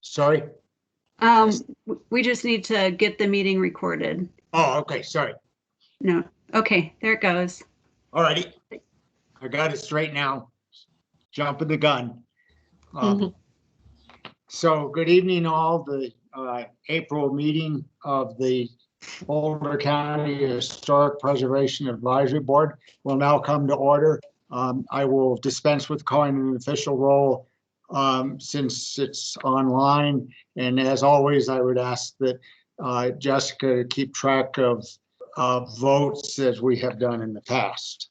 Sorry? We just need to get the meeting recorded. Oh, okay, sorry. No. Okay, there it goes. All righty. I got it straight now. Jumping the gun. So good evening, all. The April meeting of the Boulder County Historic Preservation Advisory Board will now come to order. I will dispense with calling an official roll since it's online. And as always, I would ask that Jessica keep track of votes as we have done in the past.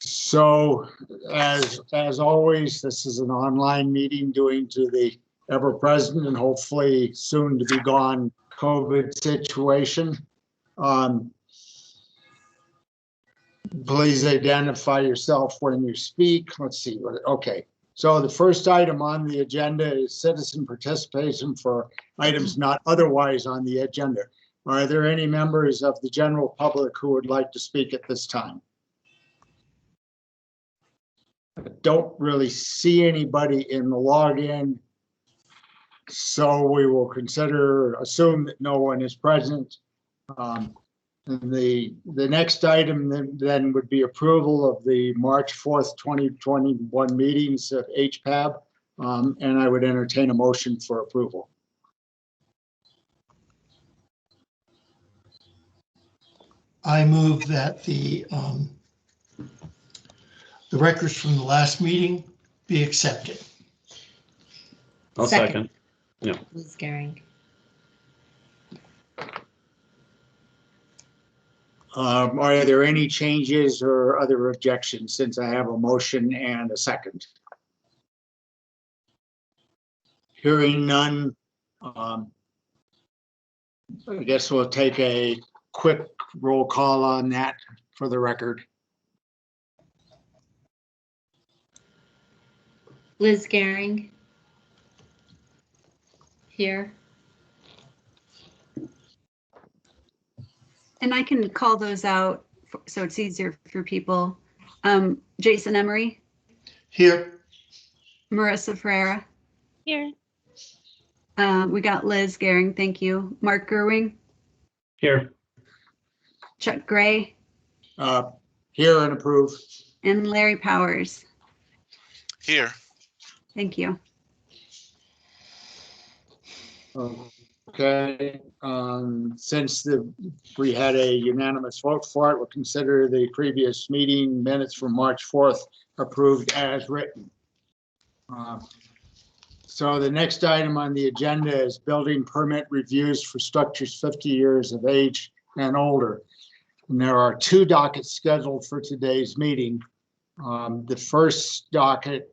So as always, this is an online meeting due to the ever-present and hopefully soon to be gone COVID situation. Please identify yourself when you speak. Let's see. Okay. So the first item on the agenda is citizen participation for items not otherwise on the agenda. Are there any members of the general public who would like to speak at this time? I don't really see anybody in the login, so we will assume that no one is present. And the next item then would be approval of the March 4th, 2021 meetings of HPAB, and I would entertain a motion for approval. I move that the records from the last meeting be accepted. I'll second. Yeah. Liz Gehring. Are there any changes or other objections since I have a motion and a second? Hearing none, I guess we'll take a quick roll call on that for the record. Liz Gehring. Here. And I can call those out so it's easier for people. Jason Emery. Here. Marissa Ferreira. Here. We got Liz Gehring, thank you. Mark Gerwing. Here. Chuck Gray. Here and approve. And Larry Powers. Here. Thank you. Okay, since we had a unanimous vote for it, we'll consider the previous meeting minutes from March 4th approved as written. So the next item on the agenda is building permit reviews for structures 50 years of age and older. And there are two dockets scheduled for today's meeting. The first docket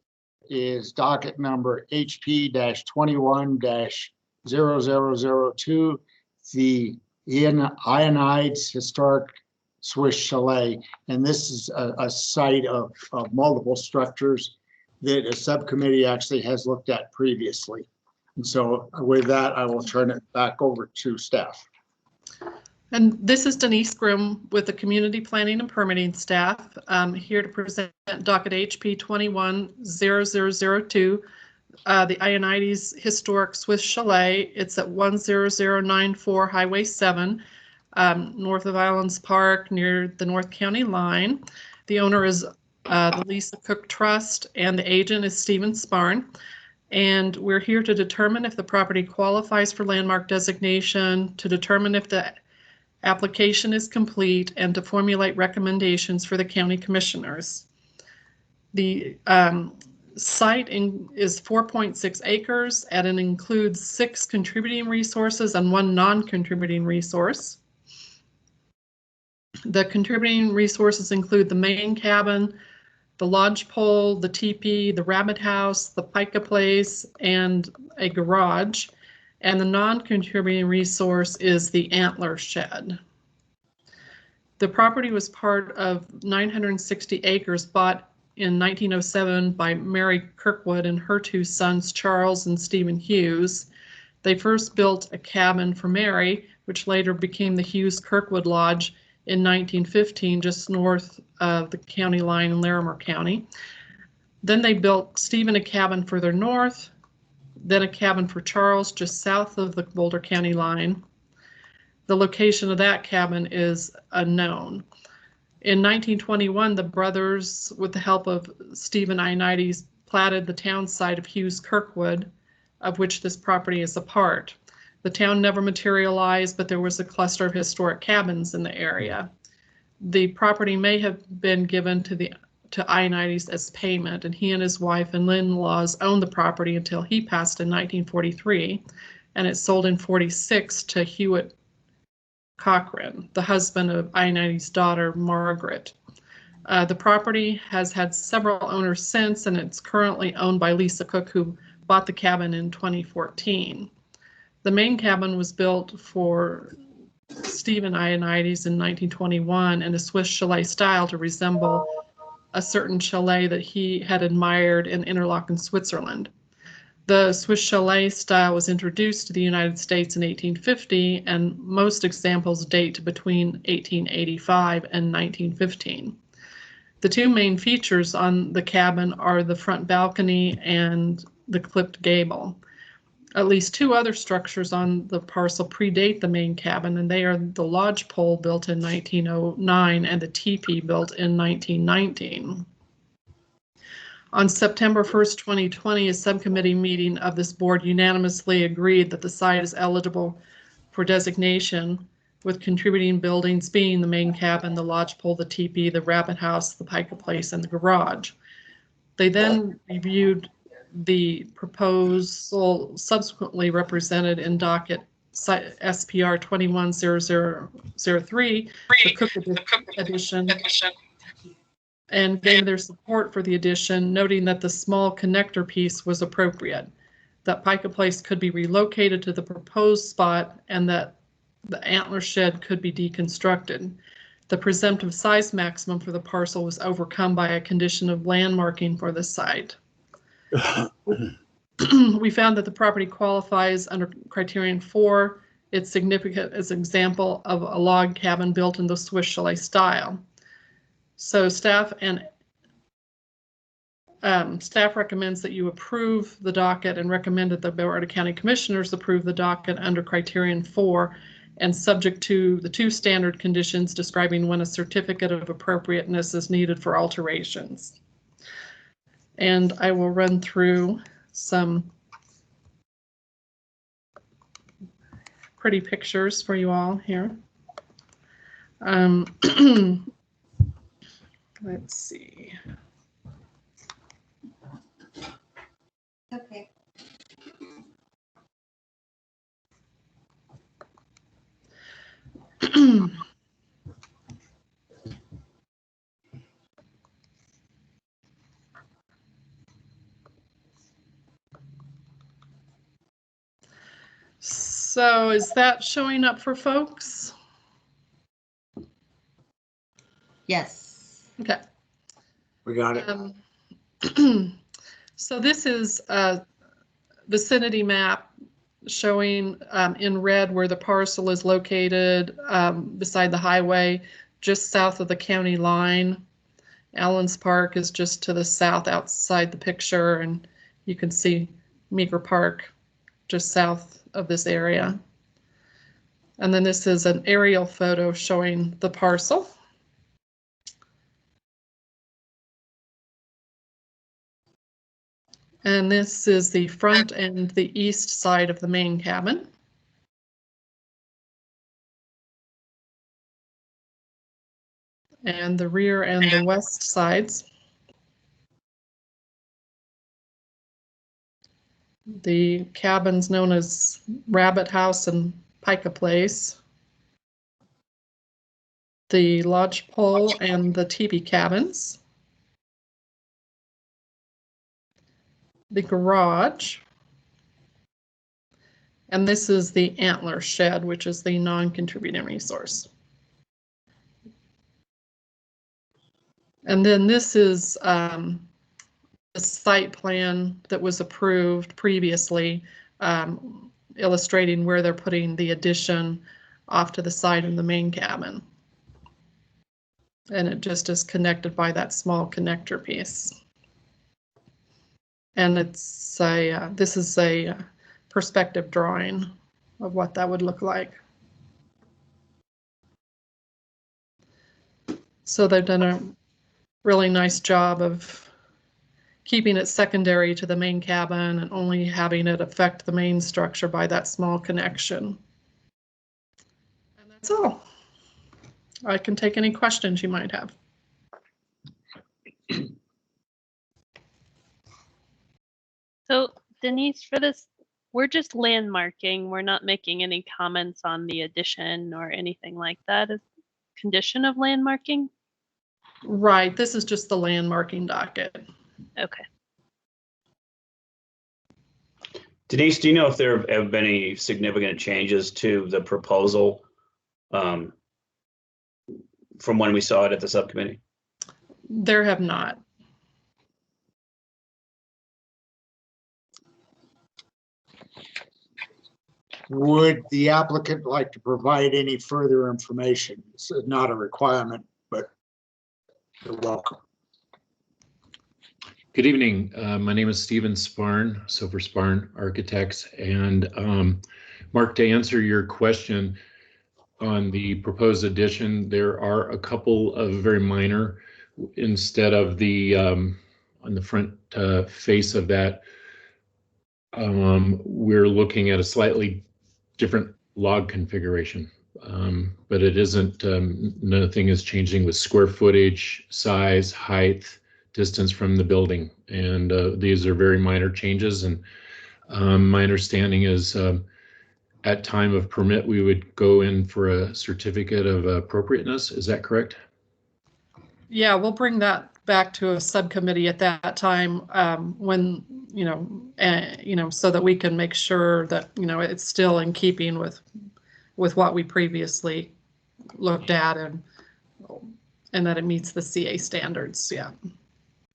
is docket number HP-21-0002, the Ionides Historic Swiss Chalet. And this is a site of multiple structures that a subcommittee actually has looked at previously. And so with that, I will turn it back over to staff. And this is Denise Grimm with the Community Planning and Permitting staff, here to present docket HP 21-0002, the Ionides Historic Swiss Chalet. It's at 10094 Highway 7, north of Islands Park, near the North County line. The owner is the Lisa Cook Trust, and the agent is Stephen Sparn. And we're here to determine if the property qualifies for landmark designation, to determine if the application is complete, and to formulate recommendations for the county commissioners. The site is 4.6 acres and it includes 6 contributing resources and 1 non-contributing resource. The contributing resources include the main cabin, the lodge pole, the teepee, the rabbit house, the pica place, and a garage. And the non-contributing resource is the antler shed. The property was part of 960 acres bought in 1907 by Mary Kirkwood and her 2 sons, Charles and Stephen Hughes. They first built a cabin for Mary, which later became the Hughes Kirkwood Lodge in 1915, just north of the county line in Larimer County. Then they built Stephen a cabin further north, then a cabin for Charles just south of the Boulder County line. The location of that cabin is unknown. In 1921, the brothers, with the help of Stephen Ionides, platted the town site of Hughes Kirkwood, of which this property is a part. The town never materialized, but there was a cluster of historic cabins in the area. The property may have been given to Ionides as payment, and he and his wife and in-laws owned the property until he passed in 1943, and it sold in 46 to Hewitt Cochran, the husband of Ionides' daughter, Margaret. The property has had several owners since, and it's currently owned by Lisa Cook, who bought the cabin in 2014. The main cabin was built for Stephen Ionides in 1921 in a Swiss chalet style to resemble a certain chalet that he had admired in Interlaken, Switzerland. The Swiss chalet style was introduced to the United States in 1850, and most examples date between 1885 and 1915. The two main features on the cabin are the front balcony and the clipped gable. At least two other structures on the parcel predate the main cabin, and they are the lodge pole built in 1909 and the teepee built in 1919. On September 1st, 2020, a subcommittee meeting of this board unanimously agreed that the site is eligible for designation, with contributing buildings being the main cabin, the lodge pole, the teepee, the rabbit house, the pica place, and the garage. They then reviewed the proposal subsequently represented in Docket SPR 210003, the Cook Edition, and gave their support for the addition, noting that the small connector piece was appropriate, that pica place could be relocated to the proposed spot, and that the antler shed could be deconstructed. The presumptive size maximum for the parcel was overcome by a condition of landmarking for the site. We found that the property qualifies under criterion 4. It's significant as an example of a log cabin built in the Swiss chalet style. So staff recommends that you approve the docket and recommend that the Boulder County Commissioners approve the docket under criterion 4 and subject to the two standard conditions describing when a certificate of appropriateness is needed for alterations. And I will run through some pretty pictures for you all here. Let's see. Okay. So is that showing up for folks? Yes. Okay. We got it. So this is a vicinity map showing in red where the parcel is located beside the highway, just south of the county line. Allen's Park is just to the south outside the picture, and you can see Meeker Park just south of this area. And then this is an aerial photo showing the parcel. And this is the front and the east side of the main cabin. And the rear and the west sides. The cabins known as Rabbit House and Pica Place. The lodge pole and the teepee cabins. The garage. And this is the antler shed, which is the non-contributing resource. And then this is the site plan that was approved previously, illustrating where they're putting the addition off to the side of the main cabin. And it just is connected by that small connector piece. And it's a, this is a perspective drawing of what that would look like. So they've done a really nice job of keeping it secondary to the main cabin and only having it affect the main structure by that small connection. And that's all. I can take any questions you might have. So Denise, for this, we're just landmarking. We're not making any comments on the addition or anything like that. Is condition of landmarking? Right, this is just the landmarking docket. Okay. Denise, do you know if there have been any significant changes to the proposal from when we saw it at the subcommittee? There have not. Would the applicant like to provide any further information? It's not a requirement, but you're welcome. Good evening. My name is Stephen Sparn, Silver Sparn Architects. And Mark, to answer your question on the proposed addition, there are a couple of very minor, instead of the on the front face of that, we're looking at a slightly different log configuration. But it isn't, nothing is changing with square footage, size, height, distance from the building. And these are very minor changes. And my understanding is at time of permit, we would go in for a certificate of appropriateness. Is that correct? Yeah, we'll bring that back to a subcommittee at that time when, so that we can make sure that, it's still in keeping with what we previously looked at and that it meets the CA standards. Yeah.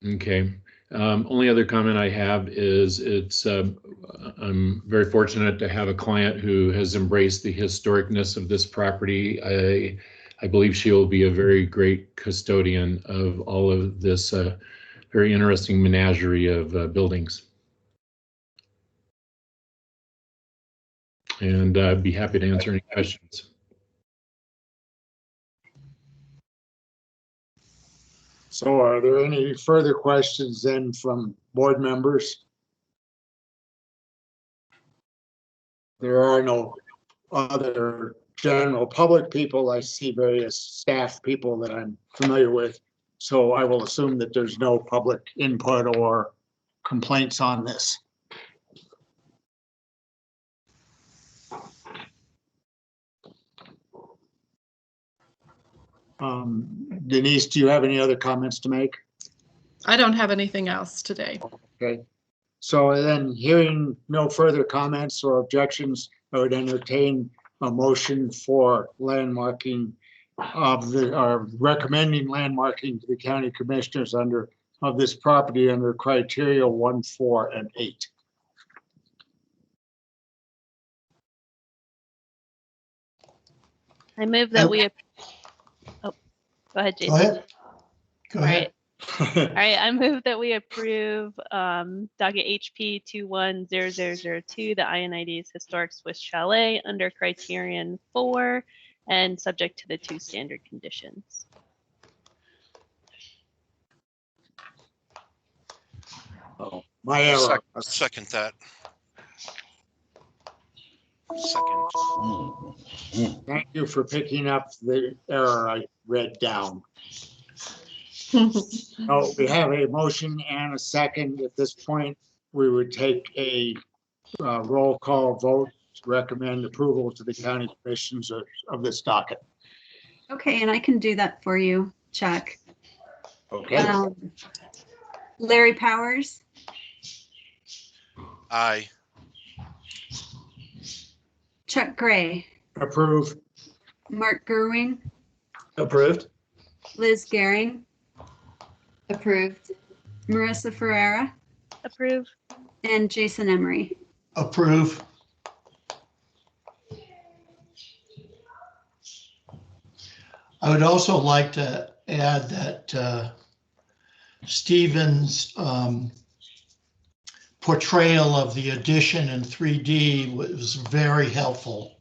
Okay. Only other comment I have is I'm very fortunate to have a client who has embraced the historicness of this property. I believe she will be a very great custodian of all of this very interesting menagerie of buildings. And I'd be happy to answer any questions. So are there any further questions then from board members? There are no other general public people. I see various staff people that I'm familiar with. So I will assume that there's no public input or complaints on this. Denise, do you have any other comments to make? I don't have anything else today. Okay. So then hearing no further comments or objections, I would entertain a motion for landmarking or recommending landmarking to the county commissioners of this property under criteria 1, 4, and 8. I move that we. Oh, go ahead, Jason. Go ahead. Go All ahead. right. All right. I move that we approve docket HP 210002, the Ionides Historic Swiss Chalet under criterion 4 and subject to the 2 standard conditions. Oh, my error. Second that. Second. Thank you for picking up the error I read down. Oh, we have a motion and a second. At this point, we would take a roll call vote to recommend approval to the county commissions of this docket. Okay, and I can do that for you, Chuck. Okay. Larry Powers, Aye. Chuck Gray, Approve. Mark Gerwing, Approved. Liz Gehring, Approved. Marissa Ferreira, Approve. and Jason Emery. Approve. I would also like to add that Stephen's portrayal of the addition in 3D was very helpful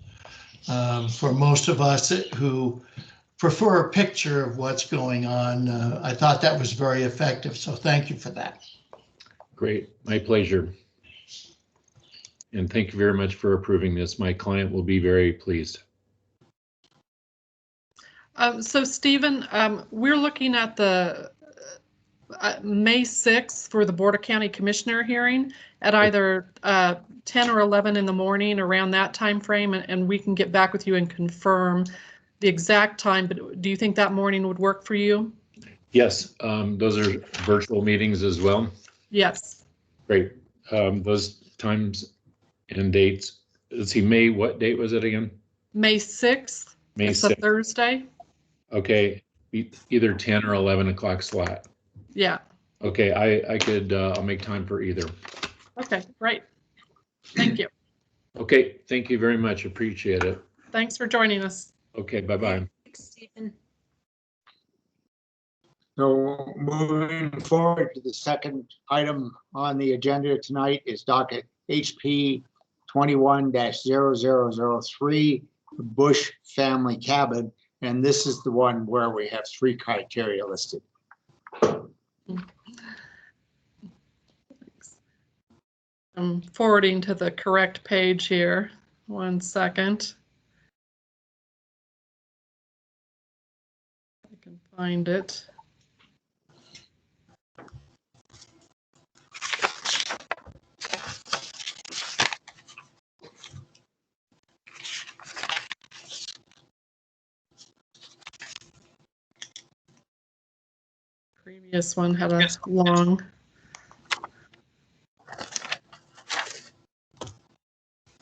for most of us who prefer a picture of what's going on. I thought that was very effective, so thank you for that. Great, my pleasure. And thank you very much for approving this. My client will be very pleased. So Stephen, we're looking at the May 6th for the Board of County Commissioner hearing at either 10 or 11 in the morning, around that time frame, and we can get back with you and confirm the exact time. But do you think that morning would work for you? Yes, those are virtual meetings as well. Yes. Great. Those times and dates. Let's see, May, what date was it again? May 6th. May It's a 6th. Thursday. Okay, either 10 or 11 o'clock slot. Yeah. Okay, I could, I'll make time for either. Okay, great. Thank you. Okay, thank you very much. Appreciate it. Thanks for joining us. Okay, bye-bye. Thanks, Stephen. So moving forward to the second item on the agenda tonight is docket HP 21-0003, Bush Family Cabin. And this is the one where we have 3 criteria listed. I'm forwarding to the correct page here. 1 second. I can find it. Previous one had a long.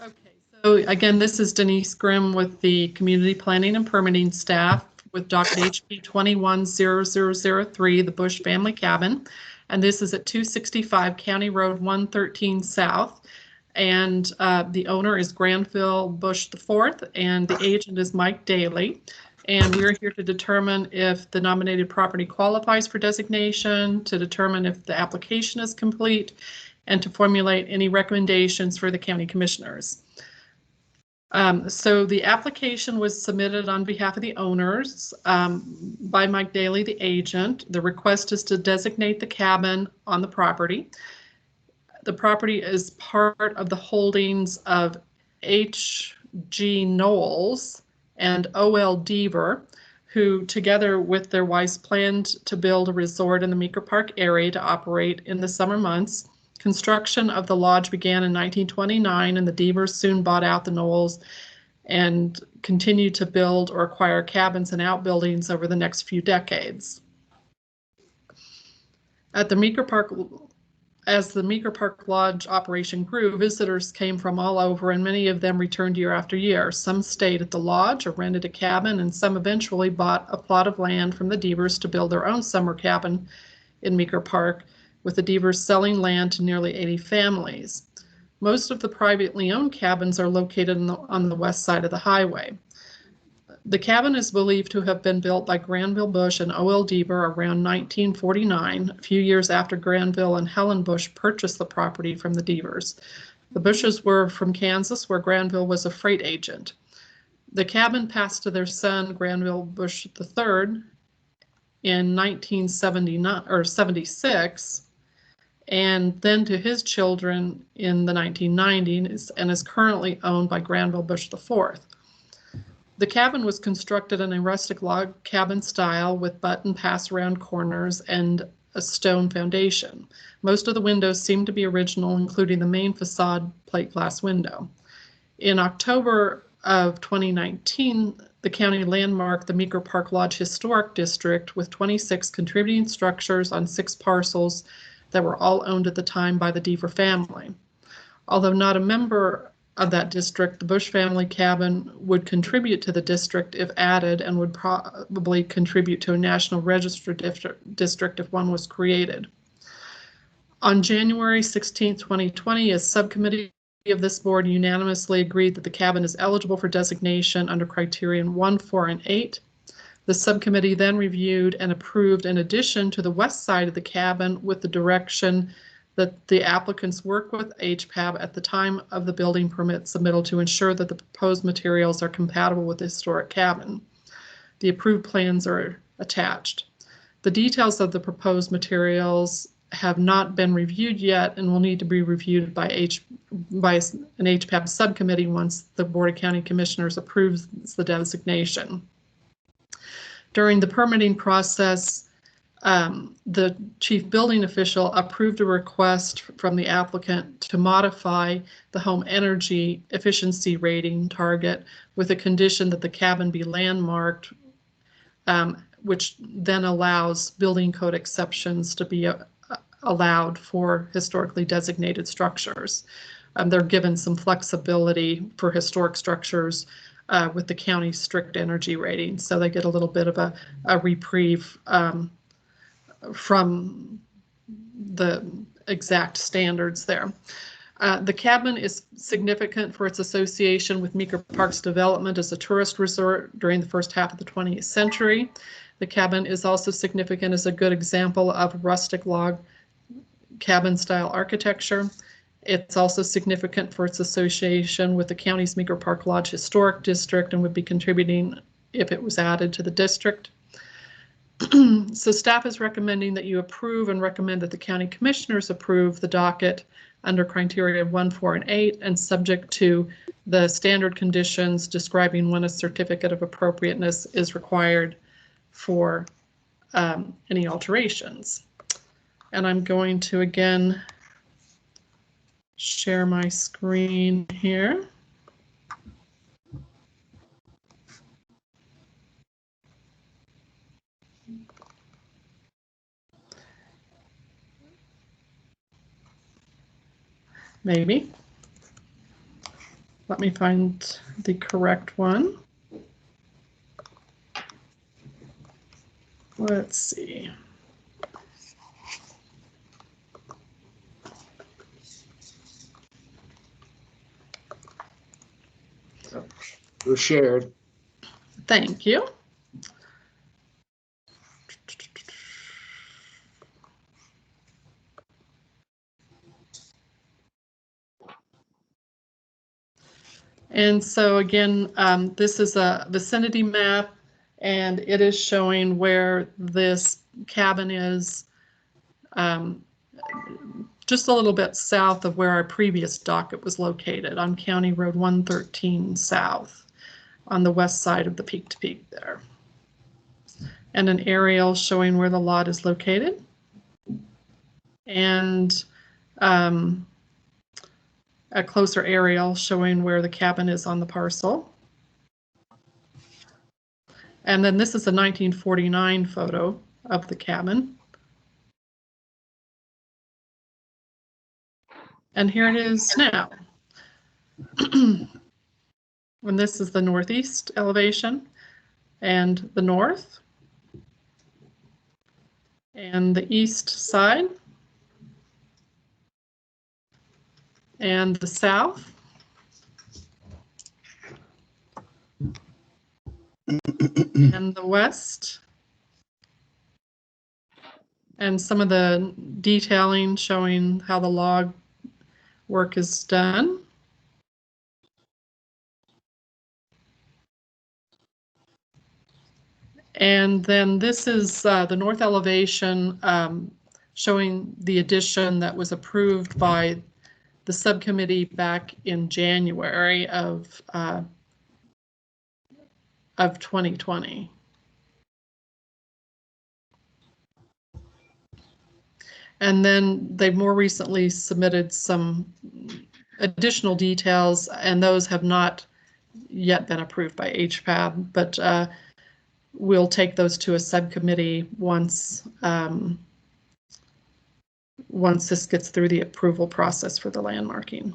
Okay, so again, this is Denise Grimm with the Community Planning and Permitting staff with docket HP 21-0003, the Bush Family Cabin. And this is at 265 County Road 113 South. And the owner is Granville Bush IV, and the agent is Mike Daly. And we're here to determine if the nominated property qualifies for designation, to determine if the application is complete, and to formulate any recommendations for the county commissioners. So the application was submitted on behalf of the owners by Mike Daly, the agent. The request is to designate the cabin on the property. The property is part of the holdings of H.G. Knowles and O.L. Deaver, who together with their wives planned to build a resort in the Meeker Park area to operate in the summer months. Construction of the lodge began in 1929, and the Deavers soon bought out the Knowles and continued to build or acquire cabins and outbuildings over the next few decades. At the Meeker Park, as the Meeker Park Lodge operation grew, visitors came from all over, and many of them returned year after year. Some stayed at the lodge or rented a cabin, and some eventually bought a plot of land from the Deavers to build their own summer cabin in Meeker Park, with the Deavers selling land to nearly 80 families. Most of the privately owned cabins are located on the west side of the highway. The cabin is believed to have been built by Granville Bush and O.L. Deaver around 1949, a few years after Granville and Helen Bush purchased the property from the Deavers. The Bushes were from Kansas, where Granville was a freight agent. The cabin passed to their son, Granville Bush III, in 1976, and then to his children in the 1990s, and is currently owned by Granville Bush IV. The cabin was constructed in a rustic log cabin style with butt and pass around corners and a stone foundation. Most of the windows seem to be original, including the main facade plate glass window. In October of 2019, the county landmarked the Meeker Park Lodge Historic District with 26 contributing structures on 6 parcels that were all owned at the time by the Deaver family. Although not a member of that district, the Bush Family Cabin would contribute to the district if added, and would probably contribute to a National Register district if one was created. On January 16, 2020, a subcommittee of this board unanimously agreed that the cabin is eligible for designation under criterion 1, 4, and 8. The subcommittee then reviewed and approved an addition to the west side of the cabin with the direction that the applicants work with HPAB at the time of the building permit submittal to ensure that the proposed materials are compatible with the historic cabin. The approved plans are attached. The details of the proposed materials have not been reviewed yet and will need to be reviewed by an HPAB subcommittee once the Board of County Commissioners approves the designation. During the permitting process, the chief building official approved a request from the applicant to modify the home energy efficiency rating target with a condition that the cabin be landmarked, which then allows building code exceptions to be allowed for historically designated structures. They're given some flexibility for historic structures with the county's strict energy rating, so they get a little bit of a reprieve from the exact standards there. The cabin is significant for its association with Meeker Park's development as a tourist resort during the first half of the 20th century. The cabin is also significant as a good example of rustic log cabin style architecture. It's also significant for its association with the county's Meeker Park Lodge Historic District and would be contributing if it was added to the district. So staff is recommending that you approve and recommend that the county commissioners approve the docket under criteria 1, 4, and 8 and subject to the standard conditions describing when a certificate of appropriateness is required for any alterations. And I'm going to again share my screen here. Maybe. Let me find the correct one. Let's see. You're shared. Thank you. And so again, this is a vicinity map, and it is showing where this cabin is just a little bit south of where our previous docket was located on County Road 113 South on the west side of the Peak to Peak there. And an aerial showing where the lot is located. And a closer aerial showing where the cabin is on the parcel. And then this is a 1949 photo of the cabin. And here it is now. And this is the northeast elevation and the north and the east side and the south. And the west. And some of the detailing showing how the log work is done. And then this is the north elevation showing the addition that was approved by the subcommittee back in January of 2020. And then they've more recently submitted some additional details, and those have not yet been approved by HPAB, but we'll take those to a subcommittee once once this gets through the approval process for the landmarking.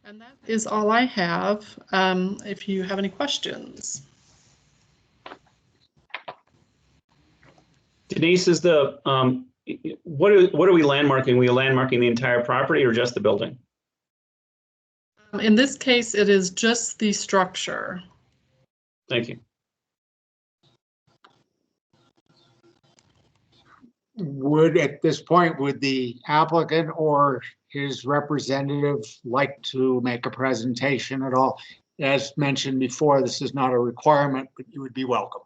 And that is all I have. If you have any questions. Denise, is the what are we landmarking? Are we landmarking the entire property or just the building? In this case, it is just the structure. Thank you. Would, at this point, would the applicant or his representative like to make a presentation at all? As mentioned before, this is not a requirement, but you would be welcome.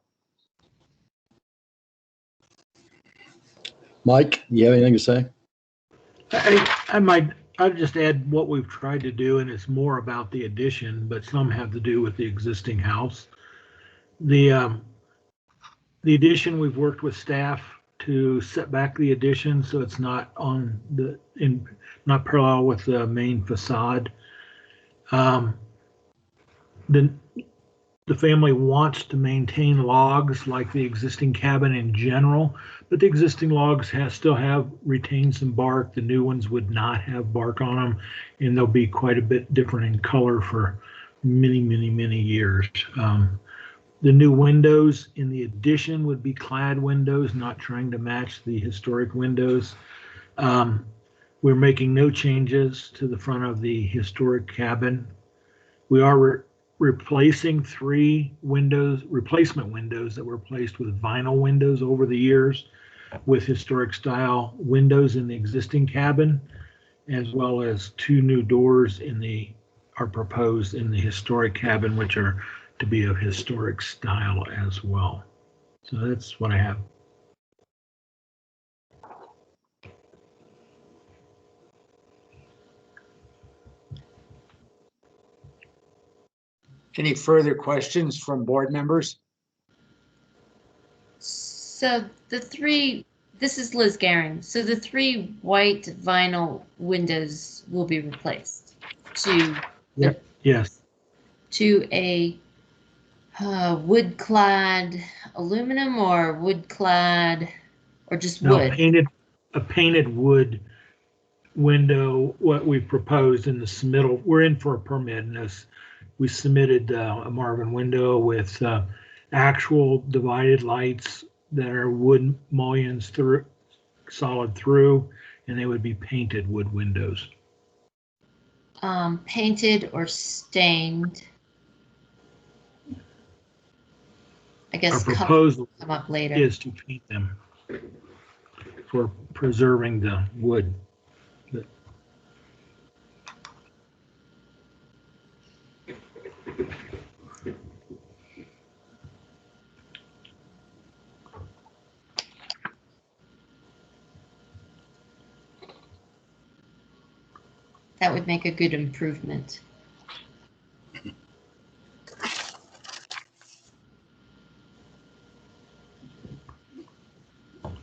Mike, you have anything to say? I'd just add what we've tried to do, and it's more about the addition, but some have to do with the existing house. The addition, we've worked with staff to set back the addition so it's not on not parallel with the main facade. The family wants to maintain logs like the existing cabin in general, but the existing logs still retain some bark. The new ones would not have bark on them, and they'll be quite a bit different in color for many, many, many years. The new windows in the addition would be clad windows, not trying to match the historic windows. We're making no changes to the front of the historic cabin. We are replacing 3 replacement windows that were placed with vinyl windows over the years with historic style windows in the existing cabin, as well as 2 new doors are proposed in the historic cabin, which are to be of historic style as well. So that's what I have. Any further questions from board members? So this is Liz Garing. So the 3 white vinyl windows will be replaced to Yes. to a wood-clad aluminum or wood-clad or just No, wood. a painted wood window. What we proposed in the submittal, we're in for a permit, and we submitted a Marvin window with actual divided lights that are wood mullions through, solid through, and they would be painted wood windows. Painted or stained. I guess Our color proposal will come up later. is to paint them for preserving the wood. That would make a good improvement.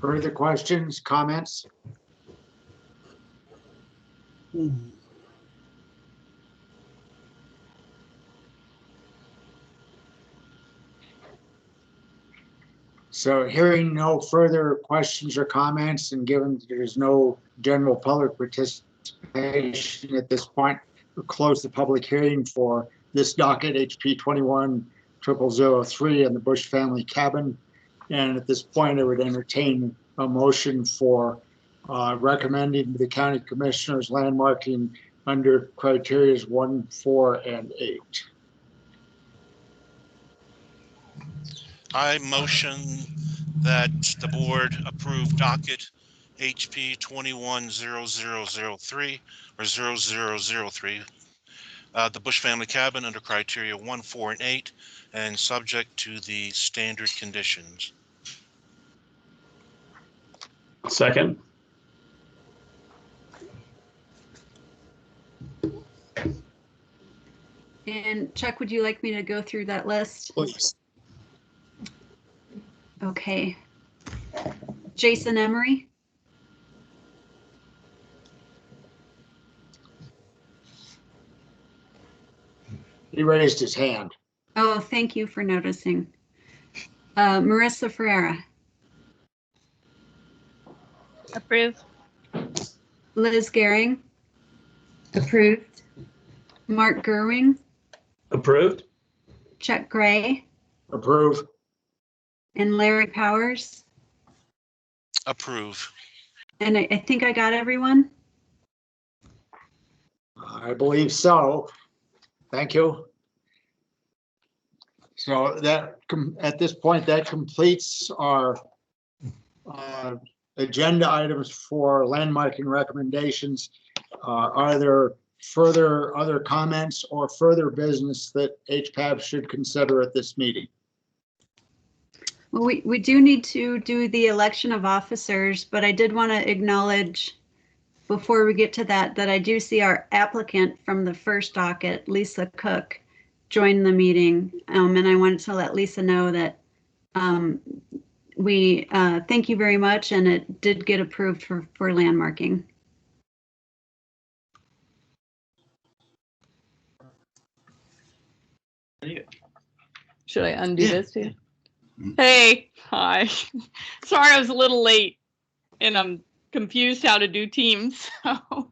Further questions, comments? So hearing no further questions or comments, and given there's no general public participation at this point, we'll close the public hearing for this docket HP 21-0003 and the Bush family cabin. And at this point, I would entertain a motion for recommending to the county commissioners landmarking under criterias 1, 4, and 8. I motion that the board approve docket HP 21-0003 or 0003, the Bush family cabin under criteria 1, 4, and 8, and subject to the standard conditions. Second. And Chuck, would you like me to go through that list? Please. Okay. Jason Emery, He raised his hand. oh, thank you for noticing. Marissa Ferreira, Approve. Liz Garing, Approved. Mark Gerwing, Approved. Chuck Gray, Approve. and Larry Powers. Approve. And I think I got everyone. I believe so. Thank you. So that, at this point, that completes our agenda items for landmarking recommendations. Are there further other comments or further business that HPAB should consider at this meeting? Well, we do need to do the election of officers, but I did want to acknowledge before we get to that I do see our applicant from the first docket, Lisa Cook, join the meeting. And I wanted to let Lisa know that we thank you very much, and it did get approved for landmarking. Should I undo this too? Hey, hi. Sorry I was a little late and I'm confused how to do Teams. So,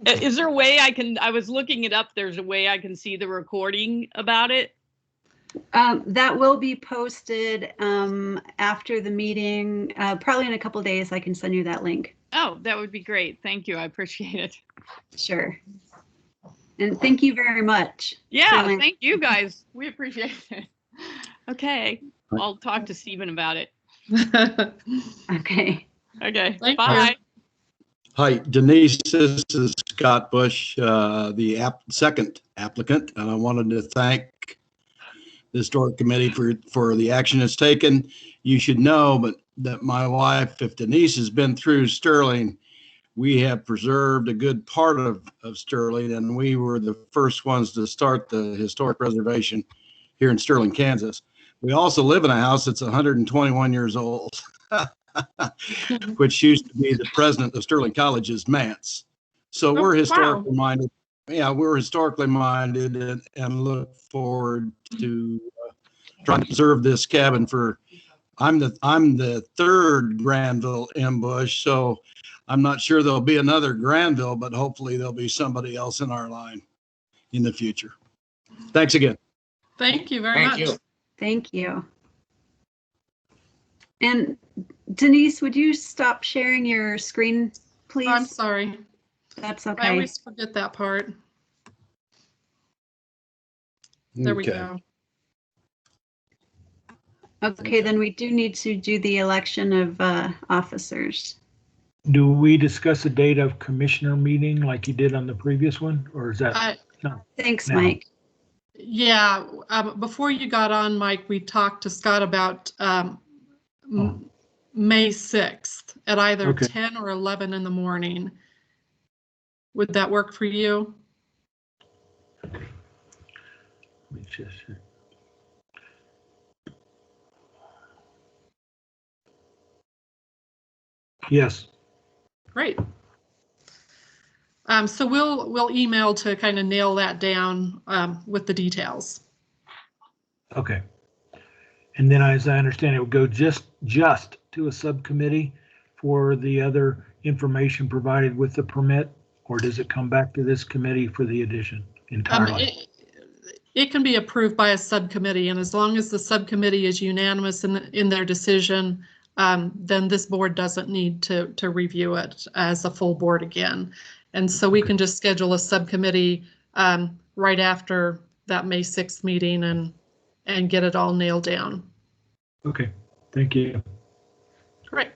is there a way I was looking it up, there's a way I can see the recording about it? That will be posted after the meeting, probably in a couple of days. I can send you that link. Oh, that would be great. Thank you. I appreciate it. Sure. And thank you very much. Yeah, thank you guys. We appreciate it. Okay, I'll talk to Stephen about it. Okay. Okay, Thank bye. you. Hi, Denise, this is Scott Bush, the second applicant, and I wanted to thank the Historic Committee for the action it's taken. You should know, but that my wife, if Denise has been through Sterling, we have preserved a good part of Sterling, and we were the first ones to start the historic preservation here in Sterling, Kansas. We also live in a house that's 121 years old, which used to be the president of Sterling College's manse. So we're historically minded. Yeah, we're historically minded and look forward to trying to preserve this cabin for. I'm the third Granville ambush, so I'm not sure there'll be another Granville, but hopefully there'll be somebody else in our line in the future. Thanks again. Thank you very much. Thank you. Thank you. And Denise, would you stop sharing your screen, please? I'm sorry. That's I okay. always forget that part. There we Okay. go. Okay, then we do need to do the election of officers. Do we discuss the date of commissioner meeting like you did on the previous one, or is that? Thanks, No. Mike. Yeah, before you got on, Mike, we talked to Scott about May 6th at either 10 or 11 in the morning. Would that work for you? Let me just. Yes. Great. So we'll email to kind of nail that down with the details. Okay. And then, as I understand, it would go just to a subcommittee for the other information provided with the permit, or does it come back to this committee for the addition entirely? It can be approved by a subcommittee, and as long as the subcommittee is unanimous in their decision, then this board doesn't need to review it as a full board again. And so we can just schedule a subcommittee right after that May 6th meeting and get it all nailed down. Okay, thank you. Great.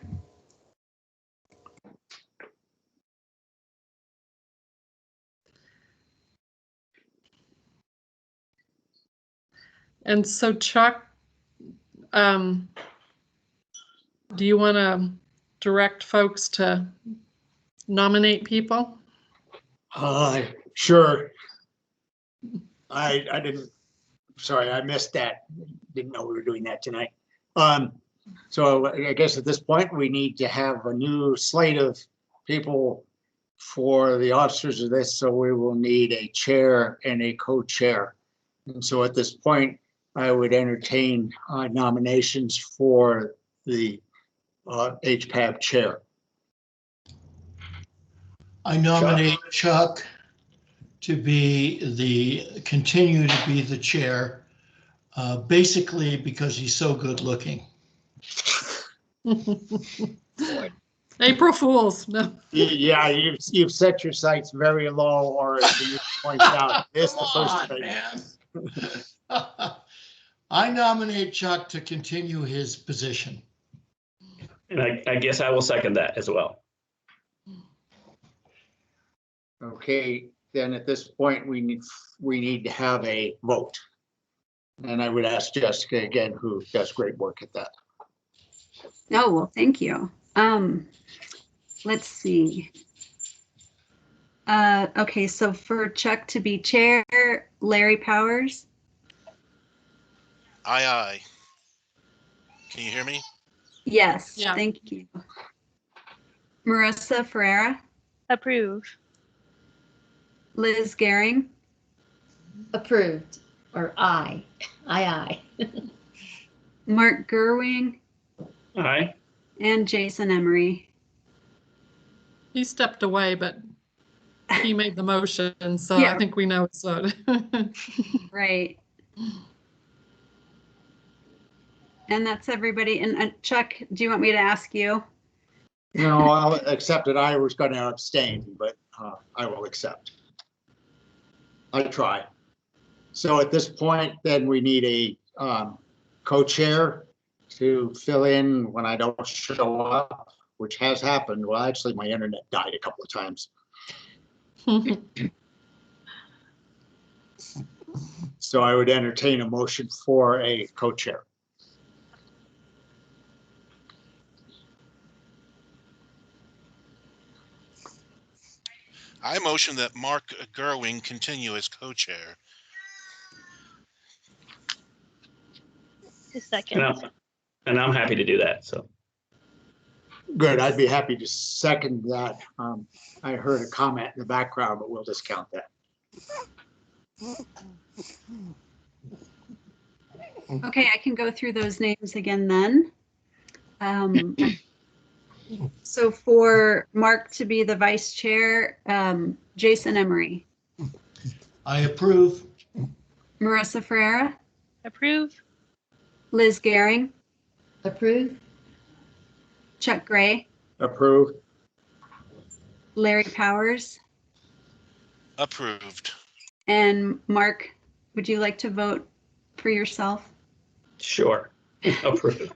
And so Chuck, do you want to direct folks to nominate people? Sure. I didn't, sorry, I missed that. Didn't know we were doing that tonight. So I guess at this point, we need to have a new slate of people for the officers of this. So we will need a chair and a co-chair. And so at this point, I would entertain nominations for the HPAB chair. I nominate Chuck to continue to be the chair, basically because he's so good looking. April Fools. No. Yeah, you've set your sights very low, or as you point out, this the first thing. I nominate Chuck to continue his position. And I guess I will second that as well. Okay, then at this point, we need to have a vote. And I would ask Jessica again, who does great work at that. Oh, well, thank you. Let's see. Okay, so for Chuck to be chair, Larry Powers, Aye, aye. Can you hear me? yes, Yeah. thank you. Marissa Ferreira, Approve. Liz Gehring, Approved, or aye. Aye, aye. Mark Gerwing, Aye. and Jason Emery. He stepped away, but he made the motion, so Yeah. I think we know it's voted. Right. And that's everybody. And Chuck, do you want me to ask you? No, I'll accept it. I was going to abstain, but I will accept. I try. So at this point, then we need a co-chair to fill in when I don't show up, which has happened. Well, actually, my internet died a couple of times. So I would entertain a motion for a co-chair. I motion that Mark Gerwing continue as co-chair. A second. And I'm happy to do that. So Good, I'd be happy to second that. I heard a comment in the background, but we'll discount that. Okay, I can go through those names again then. So for Mark to be the vice chair, Jason Emery, I approve. Marissa Ferreira, Approve. Liz Gehring, Approved, Chuck Gray, Approved. Larry Powers, Approved. and Mark, would you like to vote for yourself? sure. Approved.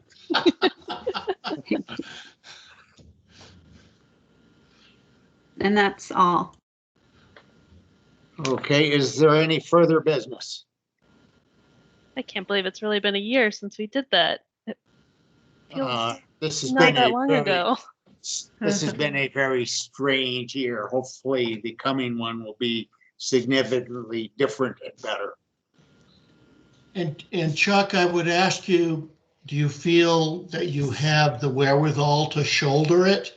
And that's all. Okay, is there any further business? I can't believe it's really been a year since we did that. It feels This has not been that a long very, ago. this has been a very strange year. Hopefully, the coming one will be significantly different and better. And Chuck, I would ask you, do you feel that you have the wherewithal to shoulder it?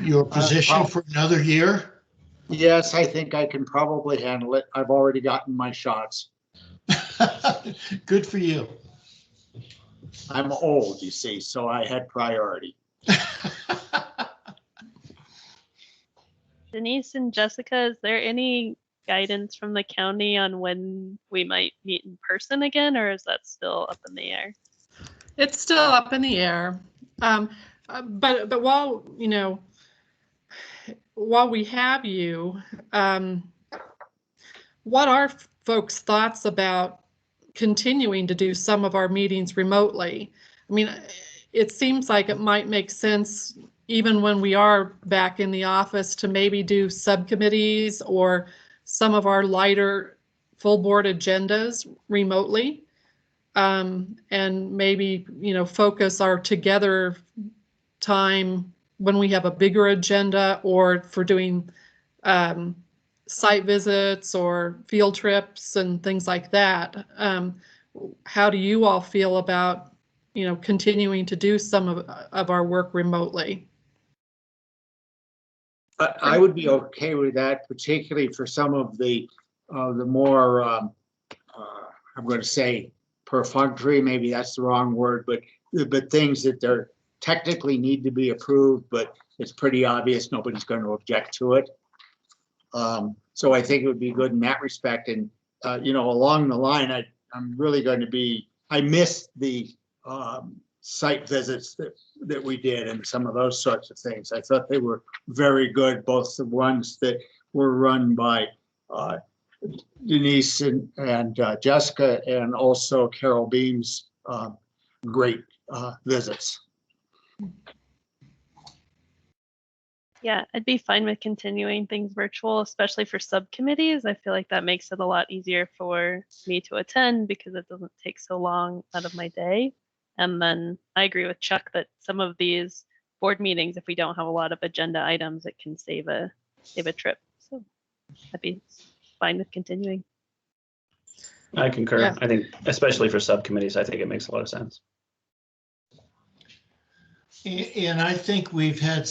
Your position for another year? Yes, I think I can probably handle it. I've already gotten my shots. Good for you. I'm old, you see, so I had priority. Denise and Jessica, is there any guidance from the county on when we might meet in person again, or is that still up in the air? It's still up in the air. But while, while we have you, what are folks' thoughts about continuing to do some of our meetings remotely? I mean, it seems like it might make sense, even when we are back in the office, to maybe do subcommittees or some of our lighter full board agendas remotely, and maybe, focus our together time when we have a bigger agenda, or for doing site visits or field trips and things like that. How do you all feel about, continuing to do some of our work remotely? I would be okay with that, particularly for some of the more, I'm going to say perfunctory, maybe that's the wrong word, but things that they're technically need to be approved, but it's pretty obvious nobody's going to object to it. So I think it would be good in that respect. And, along the line, I'm really going to be, I missed the site visits that we did and some of those sorts of things. I thought they were very good, both the ones that were run by Denise and Jessica, and also Carol Beam's great visits. Yeah, I'd be fine with continuing things virtual, especially for subcommittees. I feel like that makes it a lot easier for me to attend because it doesn't take so long out of my day. And then I agree with Chuck that some of these board meetings, if we don't have a lot of agenda items, it can save a trip. So I'd be fine with continuing. I concur. Yeah. I think, especially for subcommittees, I think it makes a lot of sense. And I think we've had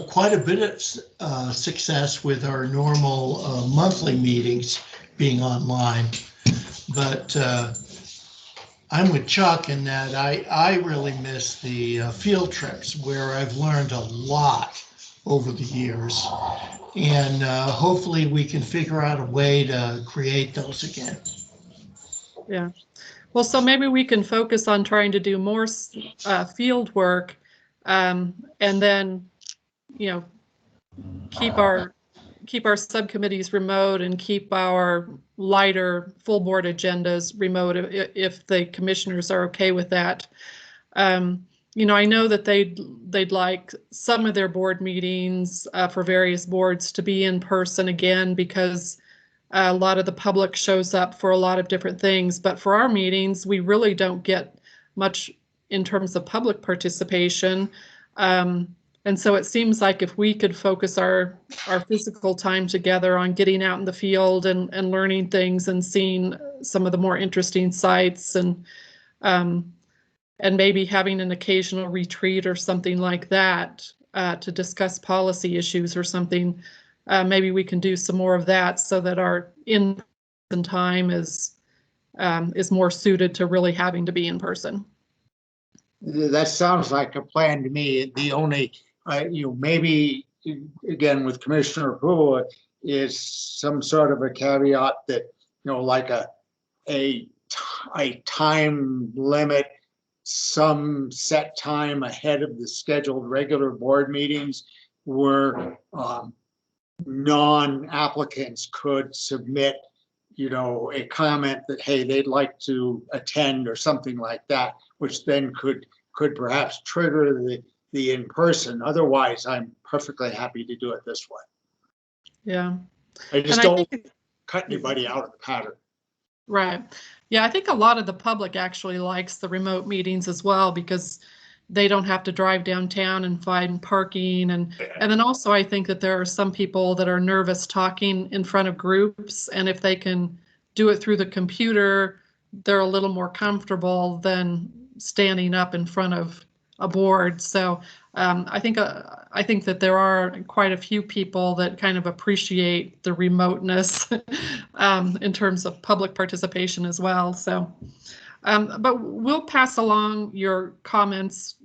quite a bit of success with our normal monthly meetings being online. But I'm with Chuck in that I really miss the field trips where I've learned a lot over the years. And hopefully we can figure out a way to create those again. Yeah. Well, so maybe we can focus on trying to do more field work, and then, you know, keep our subcommittees remote and keep our lighter full board agendas remote if the commissioners are okay with that. You know, I know that they'd like some of their board meetings for various boards to be in person again because a lot of the public shows up for a lot of different things, but for our meetings, we really don't get much in terms of public participation. And so it seems like if we could focus our physical time together on getting out in the field and learning things and seeing some of the more interesting sites and maybe having an occasional retreat or something like that to discuss policy issues or something, maybe we can do some more of that so that our in-person time is more suited to really having to be in person. That sounds like a plan to me. The only, maybe again with commissioner approval is some sort of a caveat that, like a time limit, some set time ahead of the scheduled regular board meetings where non-applicants could submit, a comment that, hey, they'd like to attend or something like that, which then could perhaps trigger the in-person. Otherwise, I'm perfectly happy to do it this way. Yeah. I just don't cut anybody out of the pattern. Right. Yeah, I think a lot of the public actually likes the remote meetings as well because they don't have to drive downtown and find parking. And then also I think that there are some people that are nervous talking in front of groups. And if they can do it through the computer, they're a little more comfortable than standing up in front of a board. So I think that there are quite a few people that kind of appreciate the remoteness in terms of public participation as well. So, but we'll pass along your comments,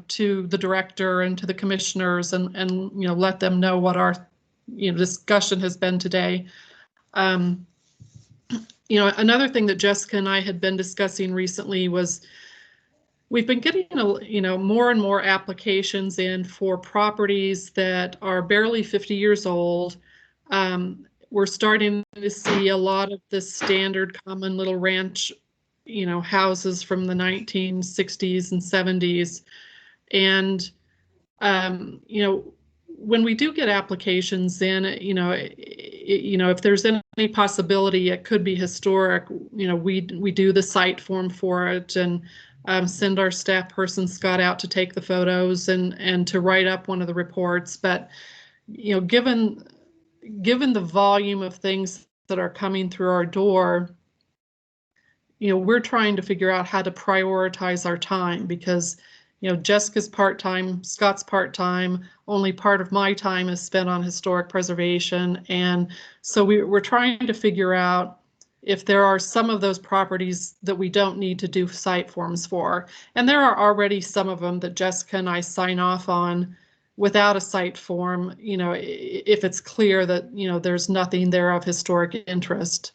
to the director and to the commissioners, and let them know what our discussion has been today. Another thing that Jessica and I had been discussing recently was we've been getting more and more applications in for properties that are barely 50 years old. We're starting to see a lot of the standard common little ranch houses from the 1960s and 70s. And when we do get applications in, if there's any possibility it could be historic, we do the site form for it and send our staff person Scott out to take the photos and to write up one of the reports. But given the volume of things that are coming through our door, we're trying to figure out how to prioritize our time because Jessica's part-time, Scott's part-time, only part of my time is spent on historic preservation. And so we're trying to figure out if there are some of those properties that we don't need to do site forms for. And there are already some of them that Jessica and I sign off on without a site form, if it's clear that, there's nothing there of historic interest.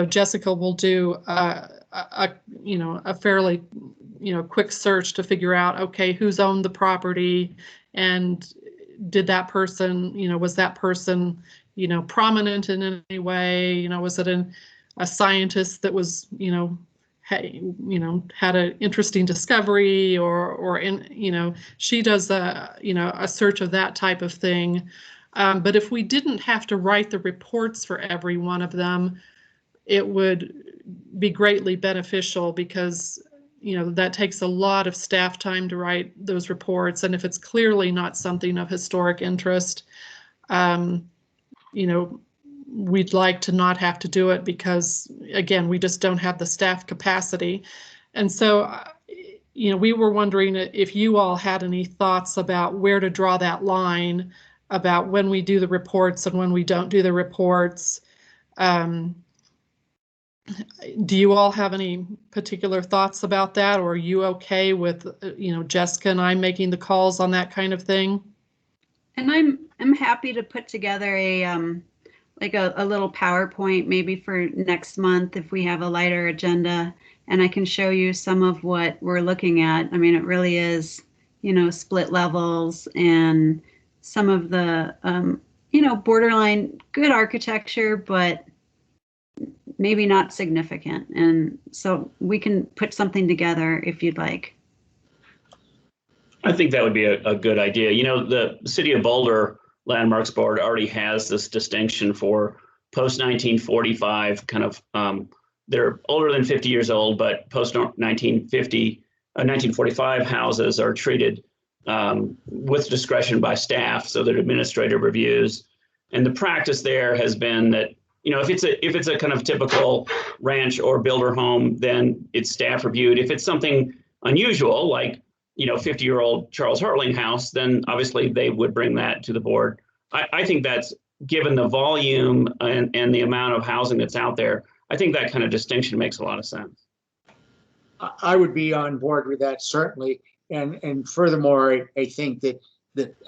Jessica will do a fairly, quick search to figure out, okay, who's owned the property and did that person, was that person, prominent in any way? Was it a scientist that was, had an interesting discovery, or she does a search of that type of thing. But if we didn't have to write the reports for every one of them, it would be greatly beneficial, because that takes a lot of staff time to write those reports. And if it's clearly not something of historic interest, we'd like to not have to do it, because again, we just don't have the staff capacity. And so, we were wondering if you all had any thoughts about where to draw that line, about when we do the reports and when we don't do the reports. Do you all have any particular thoughts about that, or are you okay with, Jessica and I making the calls on that kind of thing? And I'm happy to put together a little PowerPoint maybe for next month if we have a lighter agenda, and I can show you some of what we're looking at. I mean, it really is, split levels and some of the, borderline good architecture, but maybe not significant. And so we can put something together if you'd like. I think that would be a good idea. The City of Boulder Landmarks Board already has this distinction for post 1945 kind of, they're older than 50 years old, but post 1945 houses are treated with discretion by staff, so that administrative reviews. And the practice there has been that, if it's a kind of typical ranch or builder home, then it's staff reviewed. If it's something unusual, like 50-year-old Charles Hartling house, then obviously they would bring that to the board. I think that's, given the volume and the amount of housing that's out there, I think that kind of distinction makes a lot of sense. I would be on board with that, certainly. And furthermore, I think that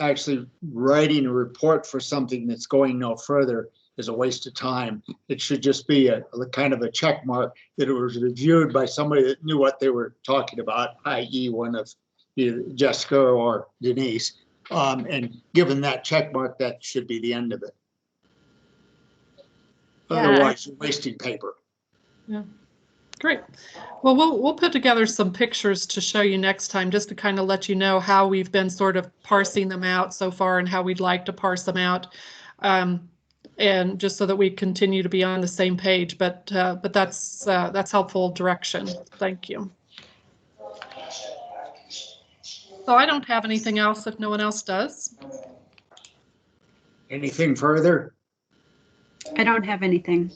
actually writing a report for something that's going no further is a waste of time. It should just be a kind of a check mark that it was reviewed by somebody that knew what they were talking about, i.e. one of either Jessica or Denise. And given that check mark, that should be the end of it. Yeah. Otherwise, you're wasting paper. Yeah, great. Well, we'll put together some pictures to show you next time, just to kind of let you know how we've been sort of parsing them out so far and how we'd like to parse them out. And just so that we continue to be on the same page, but that's helpful direction. Thank you. So I don't have anything else if no one else does. Anything further? I don't have anything.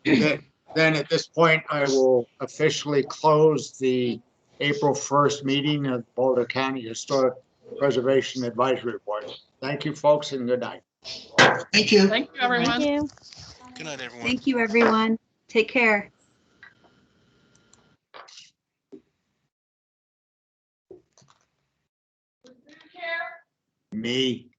Okay. Then at this point, I will officially close the April 1st meeting of Boulder County Historic Preservation Advisory Board. Thank you, folks, and good night. Thank you. Thank you, everyone. Thank you. Good night, everyone. Thank you, everyone. Take care. Me.